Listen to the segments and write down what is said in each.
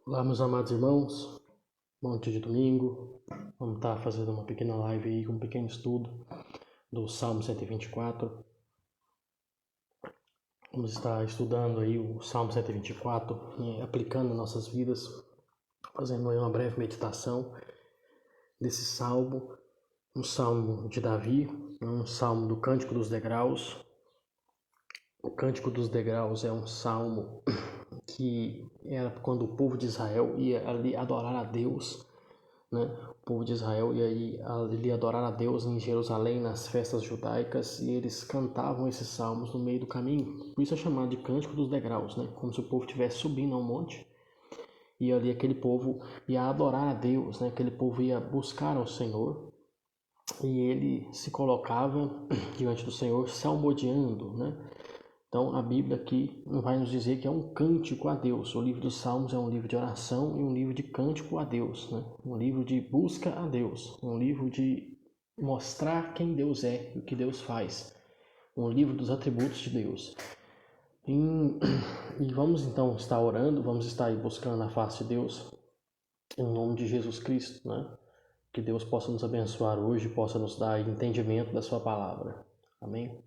Olá, meus amados irmãos, bom dia de domingo. Vamos estar fazendo uma pequena live aí, um pequeno estudo do Salmo 124. Vamos estar estudando aí o Salmo 124 e aplicando em nossas vidas, fazendo aí uma breve meditação desse salmo, um salmo de Davi, um salmo do Cântico dos Degraus. O Cântico dos Degraus é um salmo que era quando o povo de Israel ia ali adorar a Deus, né? O povo de Israel ia ali adorar a Deus em Jerusalém nas festas judaicas e eles cantavam esses salmos no meio do caminho. Por isso é chamado de Cântico dos Degraus, né? Como se o povo estivesse subindo a um monte e ali aquele povo ia adorar a Deus, né? Aquele povo ia buscar ao Senhor e ele se colocava diante do Senhor salmodiando, né? Então a Bíblia aqui vai nos dizer que é um cântico a Deus. O livro dos Salmos é um livro de oração e um livro de cântico a Deus, né? Um livro de busca a Deus, um livro de mostrar quem Deus é e o que Deus faz, um livro dos atributos de Deus. E vamos então estar orando, vamos estar aí buscando a face de Deus em nome de Jesus Cristo, né? Que Deus possa nos abençoar hoje, possa nos dar entendimento da sua palavra. Amém?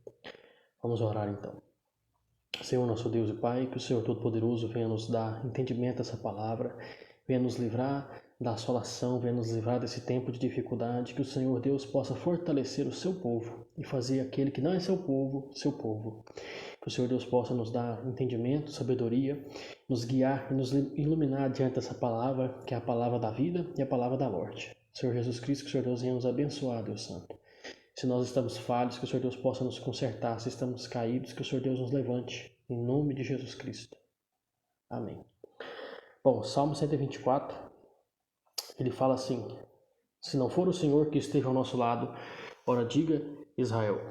Vamos orar então. Senhor, nosso Deus e Pai, que o Senhor Todo-Poderoso venha nos dar entendimento dessa palavra, venha nos livrar da assolação, venha nos livrar desse tempo de dificuldade, que o Senhor Deus possa fortalecer o seu povo e fazer aquele que não é seu povo. Que o Senhor Deus possa nos dar entendimento, sabedoria, nos guiar e nos iluminar diante dessa palavra, que é a palavra da vida e a palavra da morte. Senhor Jesus Cristo, que o Senhor Deus venha nos abençoar, Deus Santo. Se nós estamos falhos, que o Senhor Deus possa nos consertar. Se estamos caídos, que o Senhor Deus nos levante. Em nome de Jesus Cristo. Amém. Bom, Salmo 124, ele fala assim: se não for o Senhor que esteja ao nosso lado, ora diga Israel,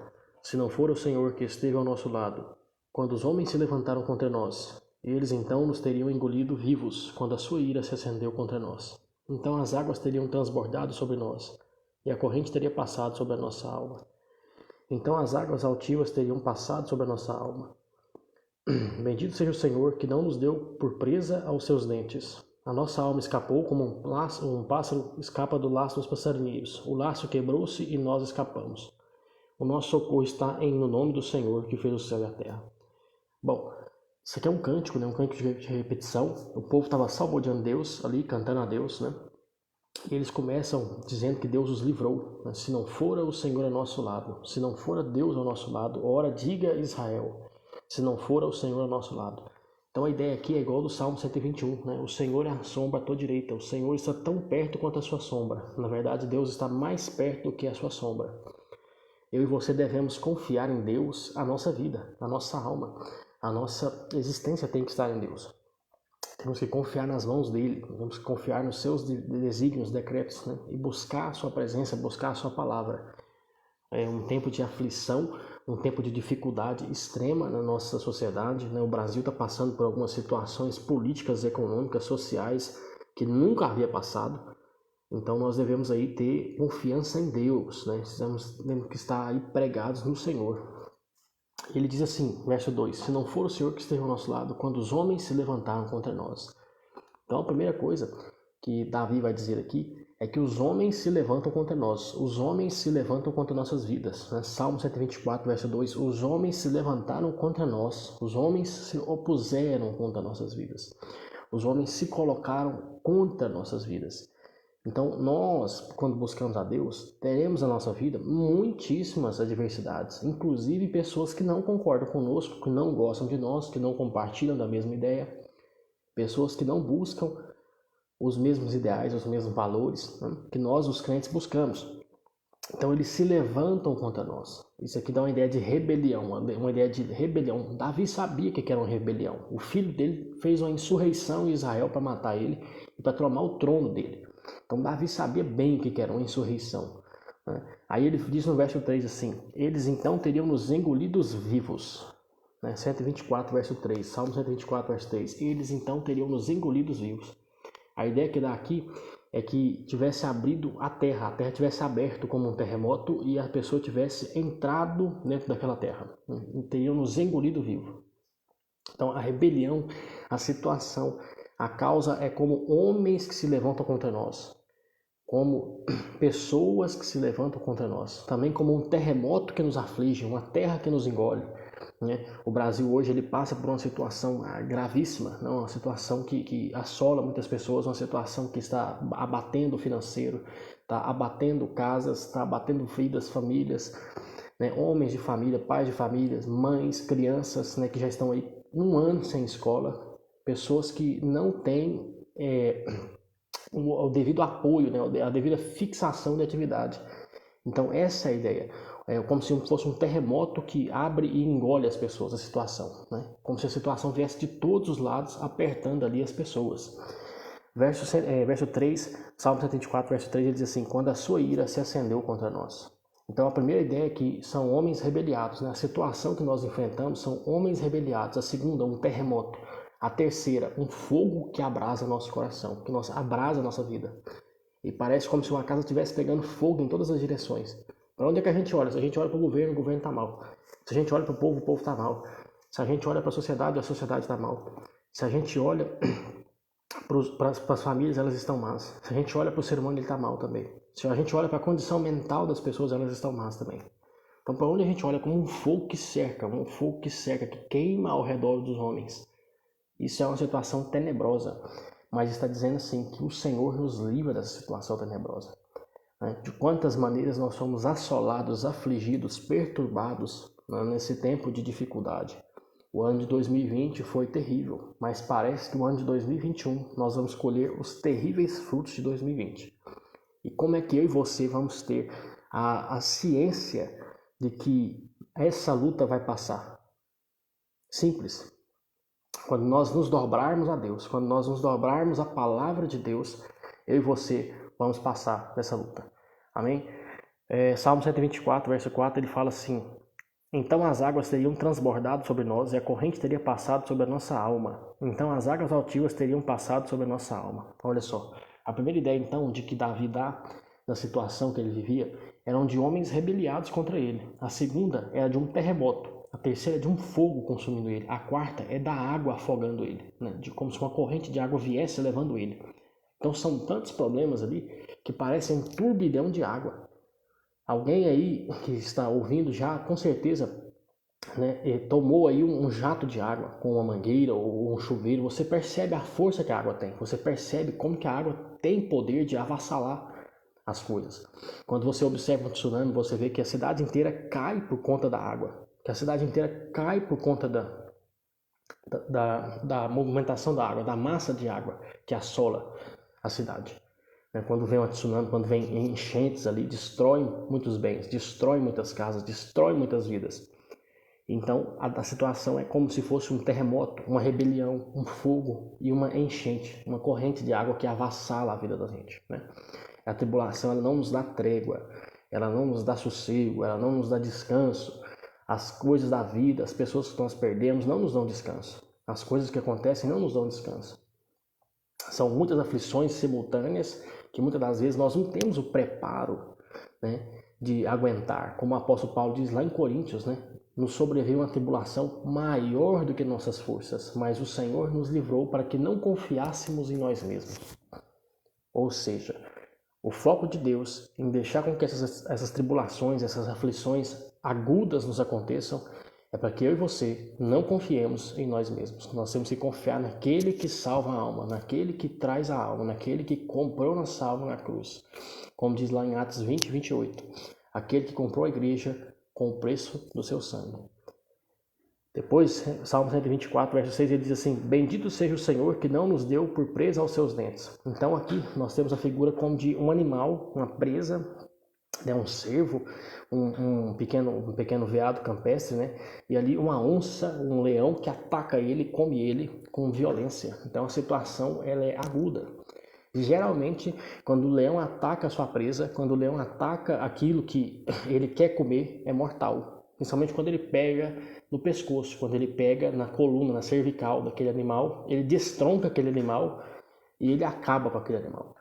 se não for o Senhor que esteve ao nosso lado, quando os homens se levantaram contra nós, eles então nos teriam engolido vivos, quando a sua ira se acendeu contra nós. Então as águas teriam transbordado sobre nós, e a corrente teria passado sobre a nossa alma. Então as águas altivas teriam passado sobre a nossa alma. Bendito seja o Senhor, que não nos deu por presa aos seus dentes. A nossa alma escapou como um pássaro escapa do laço dos passarinheiros. O laço quebrou-se e nós escapamos. O nosso socorro está no nome do Senhor, que fez o céu e a terra. Bom, isso aqui é um cântico, né? Um cântico de repetição. O povo estava salmodiando Deus ali, cantando a Deus, né? E eles começam dizendo que Deus os livrou, né? Se não fora o Senhor ao nosso lado, se não fora Deus ao nosso lado, ora diga Israel, se não fora o Senhor ao nosso lado. Então a ideia aqui é igual do Salmo 121, né? O Senhor é a sombra à tua direita, o Senhor está tão perto quanto a sua sombra. Na verdade, Deus está mais perto do que a sua sombra. Eu e você devemos confiar em Deus a nossa vida, a nossa alma, a nossa existência tem que estar em Deus. Temos que confiar nas mãos dele, temos que confiar nos seus desígnios, decretos, né? E buscar a sua presença, buscar a sua palavra. É um tempo de aflição, um tempo de dificuldade extrema na nossa sociedade, né? O Brasil está passando por algumas situações políticas, econômicas, sociais que nunca havia passado. Então nós devemos aí ter confiança em Deus, né? Temos que estar aí pregados no Senhor. Ele diz assim, verso 2: se não for o Senhor que esteja ao nosso lado, quando os homens se levantaram contra nós. Então a primeira coisa que Davi vai dizer aqui é que os homens se levantam contra nós, os homens se levantam contra nossas vidas. Salmo 124, verso 2: os homens se levantaram contra nós, os homens se opuseram contra nossas vidas, os homens se colocaram contra nossas vidas. Então nós, quando buscamos a Deus, teremos na nossa vida muitíssimas adversidades, inclusive pessoas que não concordam conosco, que não gostam de nós, que não compartilham da mesma ideia, pessoas que não buscam os mesmos ideais, os mesmos valores, né, que nós, os crentes, buscamos. Então eles se levantam contra nós. Isso aqui dá uma ideia de rebelião, uma ideia de rebelião. Davi sabia que era uma rebelião. O filho dele fez uma insurreição em Israel para matar ele e para tomar o trono dele. Então Davi sabia bem o que era uma insurreição, né? Aí ele diz no verso 3 assim: eles então teriam nos engolidos vivos, né? 124 verso 3, Salmo 124 verso 3, eles então teriam nos engolidos vivos. A ideia que dá aqui é que tivesse abrido a terra tivesse aberto como um terremoto e a pessoa tivesse entrado dentro daquela terra, teriam nos engolido vivo. Então a rebelião, a situação, A causa é como homens que se levantam contra nós, como pessoas que se levantam contra nós, também como um terremoto que nos aflige, uma terra que nos engole, né? O Brasil hoje ele passa por uma situação gravíssima, não? Uma situação que assola muitas pessoas, uma situação que está abatendo o financeiro, está abatendo casas, está abatendo vidas, famílias, né? Homens de família, pais de famílias, mães, crianças, né, que já estão aí 1 ano sem escola, pessoas que não têm o devido apoio, né, a devida fixação de atividade. Então essa é a ideia. É como se fosse um terremoto que abre e engole as pessoas, a situação, né? Como se a situação viesse de todos os lados, apertando ali as pessoas. Verso 3, Salmo 124, verso 3, ele diz assim: quando a sua ira se acendeu contra nós. Então a primeira ideia é que são homens rebeliados, né? A situação que nós enfrentamos são homens rebeliados. A segunda, um terremoto. A terceira, um fogo que abrasa nosso coração, que abrasa a nossa vida. E parece como se uma casa estivesse pegando fogo em todas as direções. Para onde é que a gente olha? Se a gente olha para o governo está mal. Se a gente olha para o povo está mal. Se a gente olha para a sociedade está mal. Se a gente olha para as famílias, elas estão más. Se a gente olha para o ser humano, ele está mal também. Se a gente olha para a condição mental das pessoas, elas estão más também. Então, para onde a gente olha? Como um fogo que cerca, que queima ao redor dos homens. Isso é uma situação tenebrosa, mas está dizendo assim que o Senhor nos livra dessa situação tenebrosa. Né? De quantas maneiras nós somos assolados, afligidos, perturbados, né, nesse tempo de dificuldade. O ano de 2020 foi terrível, mas parece que o ano de 2021 nós vamos colher os terríveis frutos de 2020. E como é que eu e você vamos ter a ciência de que essa luta vai passar? Simples. Quando nós nos dobrarmos a Deus, quando nós nos dobrarmos à palavra de Deus, eu e você vamos passar dessa luta. Amém? Salmo 124, verso 4, ele fala assim: então as águas teriam transbordado sobre nós e a corrente teria passado sobre a nossa alma. Então as águas altivas teriam passado sobre a nossa alma. Olha só, a primeira ideia então de que Davi dá na situação que ele vivia eram de homens rebeliados contra ele. A segunda era de um terremoto. A terceira é de um fogo consumindo ele. A quarta é da água afogando ele, né? De como se uma corrente de água viesse levando ele. Então são tantos problemas ali que parecem um turbilhão de água. Alguém aí que está ouvindo já, com certeza, né, tomou aí um jato de água com uma mangueira ou um chuveiro. Você percebe a força que a água tem. Você percebe como que a água tem poder de avassalar as coisas. Quando você observa um tsunami, você vê que a cidade inteira cai por conta da água. Que a cidade inteira cai por conta da movimentação da água, da massa de água que assola a cidade. Quando vem um tsunami, quando vem enchentes ali, destrói muitos bens, destrói muitas casas, destrói muitas vidas. Então a situação é como se fosse um terremoto, uma rebelião, um fogo e uma enchente, uma corrente de água que avassala a vida da gente, né? A tribulação, ela não nos dá trégua, ela não nos dá sossego, ela não nos dá descanso. As coisas da vida, as pessoas que nós perdemos não nos dão descanso. As coisas que acontecem não nos dão descanso. São muitas aflições simultâneas que muitas das vezes nós não temos o preparo, né, de aguentar. Como o apóstolo Paulo diz lá em Coríntios, né, nos sobreveio uma tribulação maior do que nossas forças, mas o Senhor nos livrou para que não confiássemos em nós mesmos. Ou seja, o foco de Deus em deixar com que essas tribulações, essas aflições agudas nos aconteçam, é para que eu e você não confiemos em nós mesmos. Nós temos que confiar naquele que salva a alma, naquele que traz a alma, naquele que comprou nossa alma na cruz. Como diz lá em Atos 20, 28. Aquele que comprou a igreja com o preço do seu sangue. Depois, Salmo 124, verso 6, ele diz assim: bendito seja o Senhor que não nos deu por presa aos seus dentes. Então aqui nós temos a figura como de um animal, uma presa, né, um cervo, um pequeno veado campestre, né? E ali uma onça, um leão que ataca ele, come ele com violência. Então a situação ela é aguda. Geralmente, quando o leão ataca a sua presa, quando o leão ataca aquilo que ele quer comer, é mortal. Principalmente quando ele pega no pescoço, quando ele pega na coluna, na cervical daquele animal, ele destronca aquele animal e ele acaba com aquele animal.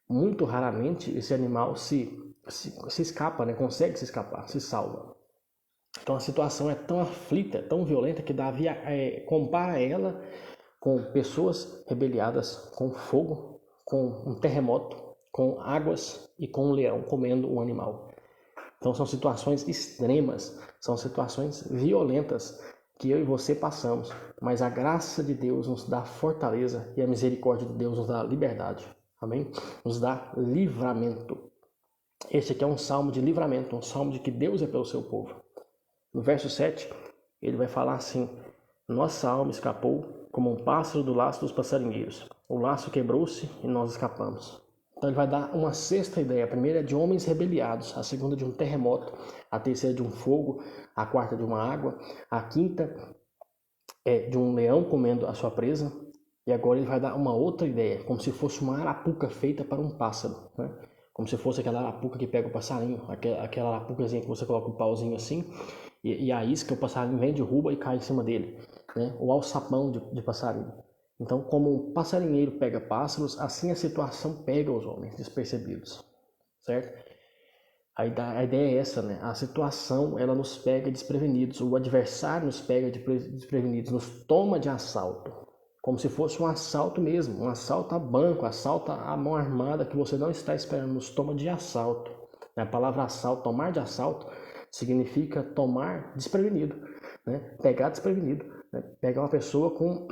Muito raramente esse animal se escapa, né? Consegue se escapar, se salva. Então a situação é tão aflita, tão violenta, que Davi compara ela com pessoas rebeliadas, com fogo, com um terremoto, com águas e com um leão comendo um animal. Então são situações extremas, são situações violentas que eu e você passamos, mas a graça de Deus nos dá fortaleza e a misericórdia de Deus nos dá liberdade, amém? Nos dá livramento. Este aqui é um salmo de livramento, um salmo de que Deus é pelo seu povo. No verso 7, ele vai falar assim: nossa alma escapou como um pássaro do laço dos passarinheiros. O laço quebrou-se e nós escapamos. Então ele vai dar uma sexta ideia. A primeira é de homens rebeliados, a segunda de um terremoto, a terceira de um fogo, a quarta de uma água, a quinta é de um leão comendo a sua presa, e agora ele vai dar uma outra ideia, como se fosse uma arapuca feita para um pássaro, né? Como se fosse aquela arapuca que pega o passarinho, aquela arapucazinha que você coloca o pauzinho assim, e a isca, o passarinho vem, derruba e cai em cima dele, né? O alçapão de passarinho. Então, como um passarinheiro pega pássaros, assim a situação pega os homens despercebidos, certo? A ideia é essa, né? A situação, ela nos pega desprevenidos, o adversário nos pega desprevenidos, nos toma de assalto, como se fosse um assalto mesmo, um assalto a banco, assalto à mão armada que você não está esperando, nos toma de assalto. A palavra assalto, tomar de assalto, significa tomar desprevenido, né? Pegar desprevenido, né? Pegar uma pessoa com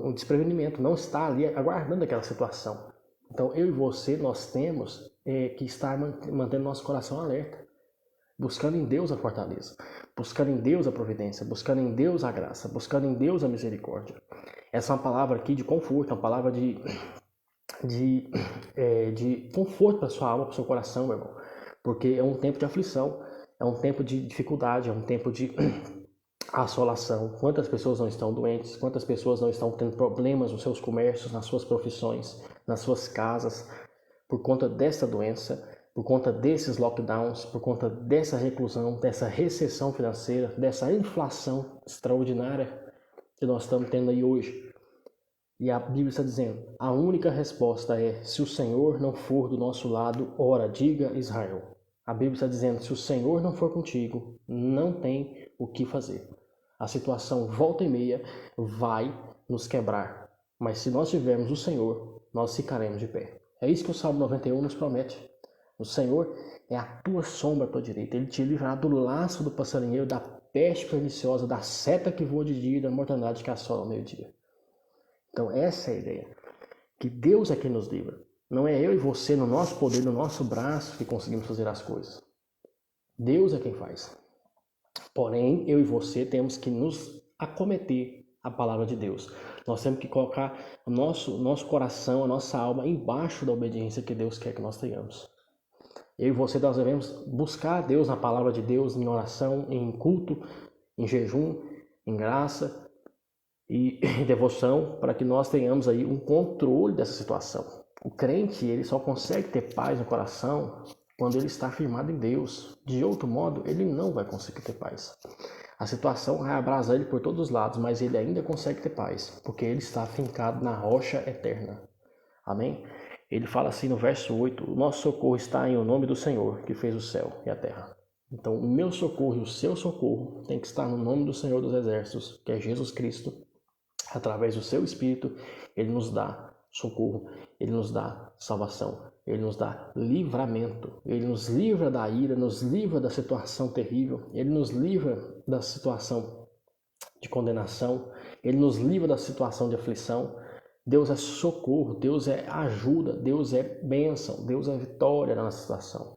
um desprevenimento, não está ali aguardando aquela situação. Então eu e você, nós temos que estar mantendo nosso coração alerta, buscando em Deus a fortaleza, buscando em Deus a providência, buscando em Deus a graça, buscando em Deus a misericórdia. Essa é uma palavra aqui de conforto, uma palavra de conforto para sua alma, para o seu coração, meu irmão, porque é um tempo de aflição, é um tempo de dificuldade, é um tempo de assolação. Quantas pessoas não estão doentes, quantas pessoas não estão tendo problemas nos seus comércios, nas suas profissões, nas suas casas, por conta dessa doença, por conta desses lockdowns, por conta dessa reclusão, dessa recessão financeira, dessa inflação extraordinária que nós estamos tendo aí hoje. E a Bíblia está dizendo, a única resposta é: se o Senhor não for do nosso lado, ora, diga Israel. A Bíblia está dizendo, se o Senhor não for contigo, não tem o que fazer. A situação volta e meia vai nos quebrar, mas se nós tivermos o Senhor, nós ficaremos de pé. É isso que o Salmo 91 nos promete. O Senhor é a tua sombra à tua direita. Ele te livrará do laço do passarinheiro, da peste perniciosa, da seta que voa de dia e da mortandade que assola ao meio-dia. Então essa é a ideia. Que Deus é quem nos livra. Não é eu e você, no nosso poder, no nosso braço, que conseguimos fazer as coisas. Deus é quem faz. Porém, eu e você temos que nos acometer à palavra de Deus. Nós temos que colocar o nosso coração, a nossa alma embaixo da obediência que Deus quer que nós tenhamos. Eu e você, nós devemos buscar a Deus na palavra de Deus, em oração, em culto, em jejum, em graça e em devoção, para que nós tenhamos aí um controle dessa situação. O crente, ele só consegue ter paz no coração quando ele está firmado em Deus. De outro modo, ele não vai conseguir ter paz. A situação vai abrasar ele por todos os lados, mas ele ainda consegue ter paz, porque ele está fincado na rocha eterna. Amém? Ele fala assim no verso 8, o nosso socorro está em o nome do Senhor, que fez o céu e a terra. Então, o meu socorro e o seu socorro tem que estar no nome do Senhor dos Exércitos, que é Jesus Cristo. Através do seu Espírito, Ele nos dá socorro, Ele nos dá salvação, Ele nos dá livramento, Ele nos livra da ira, nos livra da situação terrível, Ele nos livra da situação de condenação, Ele nos livra da situação de aflição. Deus é socorro, Deus é ajuda, Deus é bênção, Deus é vitória na nossa situação.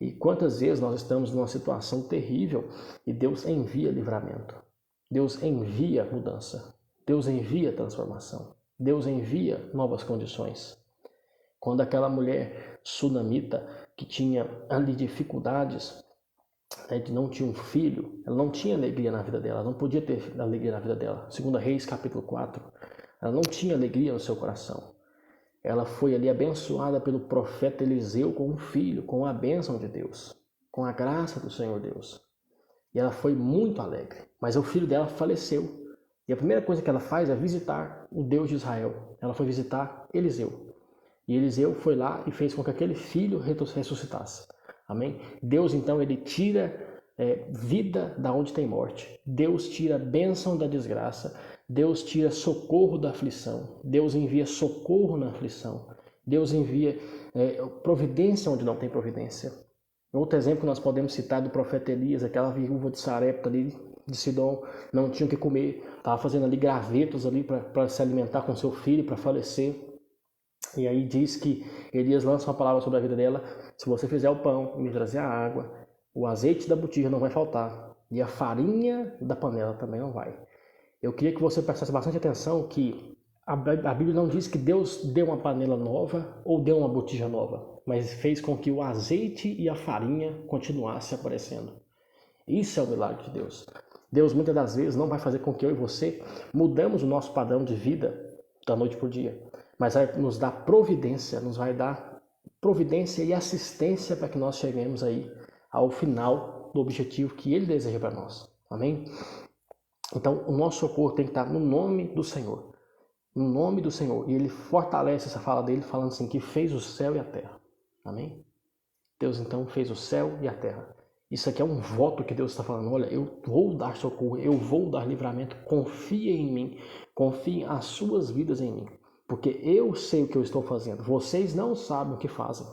E quantas vezes nós estamos numa situação terrível e Deus envia livramento, Deus envia mudança, Deus envia transformação, Deus envia novas condições. Quando aquela mulher sunamita que tinha ali dificuldades, que não tinha um filho, ela não tinha alegria na vida dela, não podia ter alegria na vida dela. 2 Reis capítulo 4, ela não tinha alegria no seu coração. Ela foi ali abençoada pelo profeta Eliseu com um filho, com a bênção de Deus, com a graça do Senhor Deus. E ela foi muito alegre, mas o filho dela faleceu. E a primeira coisa que ela faz é visitar o Deus de Israel. Ela foi visitar Eliseu. E Eliseu foi lá e fez com que aquele filho ressuscitasse. Amém? Deus, então, ele tira vida da onde tem morte. Deus tira bênção da desgraça. Deus tira socorro da aflição. Deus envia socorro na aflição. Deus envia providência onde não tem providência. Outro exemplo que nós podemos citar do profeta Elias, aquela viúva de Sarepta ali, de Sidom, não tinha o que comer, estava fazendo ali gravetos ali para se alimentar com seu filho, para falecer. E aí diz que Elias lança uma palavra sobre a vida dela: se você fizer o pão e me trazer a água, o azeite da botija não vai faltar, e a farinha da panela também não vai. Eu queria que você prestasse bastante atenção que a Bíblia não diz que Deus deu uma panela nova ou deu uma botija nova, mas fez com que o azeite e a farinha continuassem aparecendo. Isso é o milagre de Deus. Deus muitas das vezes não vai fazer com que eu e você mudamos o nosso padrão de vida da noite para o dia, mas vai nos dar providência, nos vai dar providência e assistência para que nós cheguemos aí ao final do objetivo que Ele deseja para nós. Amém? Então, o nosso socorro tem que estar no nome do Senhor. No nome do Senhor. E Ele fortalece essa fala dele falando assim, que fez o céu e a terra. Amém? Deus então fez o céu e a terra. Isso aqui é um voto que Deus está falando. Olha, eu vou dar socorro, eu vou dar livramento. Confiem em mim. Confiem as suas vidas em mim. Porque eu sei o que eu estou fazendo. Vocês não sabem o que fazem.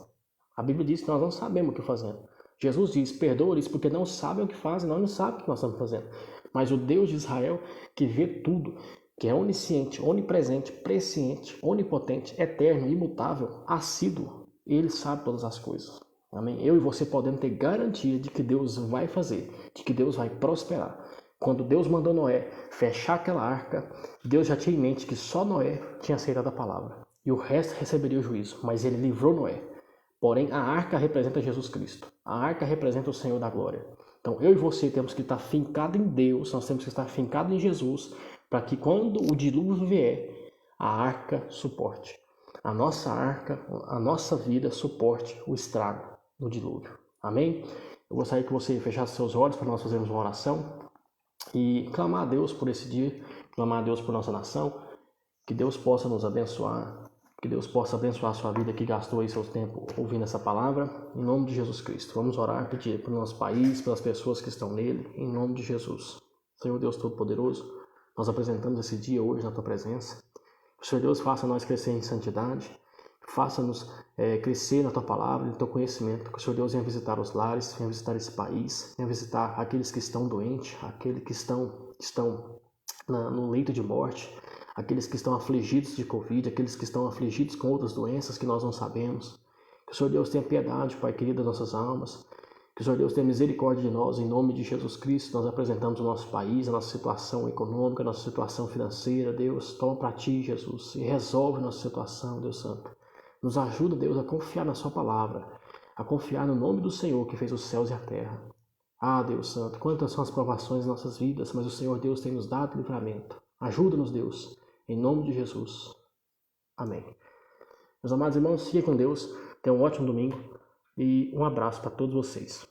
A Bíblia diz que nós não sabemos o que fazemos. Jesus diz, perdoa-lhes porque não sabem o que fazem, nós não sabemos o que nós estamos fazendo. Mas o Deus de Israel, que vê tudo, que é onisciente, onipresente, presciente, onipotente, eterno, imutável, assíduo, Ele sabe todas as coisas. Amém? Eu e você podemos ter garantia de que Deus vai fazer, de que Deus vai prosperar. Quando Deus mandou Noé fechar aquela arca, Deus já tinha em mente que só Noé tinha aceitado a palavra. E o resto receberia o juízo, mas Ele livrou Noé. Porém, a arca representa Jesus Cristo. A arca representa o Senhor da glória. Então, eu e você temos que estar fincados em Deus, nós temos que estar fincados em Jesus, para que quando o dilúvio vier, a arca suporte. A nossa arca, a nossa vida suporte o estrago do dilúvio. Amém? Eu gostaria que você fechasse seus olhos para nós fazermos uma oração e clamar a Deus por esse dia, clamar a Deus por nossa nação, que Deus possa nos abençoar, que Deus possa abençoar a sua vida que gastou aí seu tempo ouvindo essa palavra, em nome de Jesus Cristo. Vamos orar, pedir pelo nosso país, pelas pessoas que estão nele, em nome de Jesus. Senhor Deus Todo-Poderoso, nós apresentamos esse dia hoje na Tua presença. Que o Senhor Deus faça nós crescer em santidade, faça-nos crescer na Tua palavra, no Teu conhecimento. Que o Senhor Deus venha visitar os lares, venha visitar esse país, venha visitar aqueles que estão doentes, aqueles que estão no leito de morte, aqueles que estão afligidos de Covid, aqueles que estão afligidos com outras doenças que nós não sabemos. Que o Senhor Deus tenha piedade, Pai querido, das nossas almas. Que o Senhor Deus tenha misericórdia de nós, em nome de Jesus Cristo. Nós apresentamos o nosso país, a nossa situação econômica, a nossa situação financeira. Deus, toma para Ti, Jesus, e resolve a nossa situação, Deus Santo. Nos ajuda, Deus, a confiar na Sua palavra, a confiar no nome do Senhor que fez os céus e a terra. Ah, Deus Santo, quantas são as provações em nossas vidas, mas o Senhor Deus tem nos dado livramento. Ajuda-nos, Deus, em nome de Jesus. Amém. Meus amados irmãos, fiquem com Deus. Tenham um ótimo domingo e um abraço para todos vocês.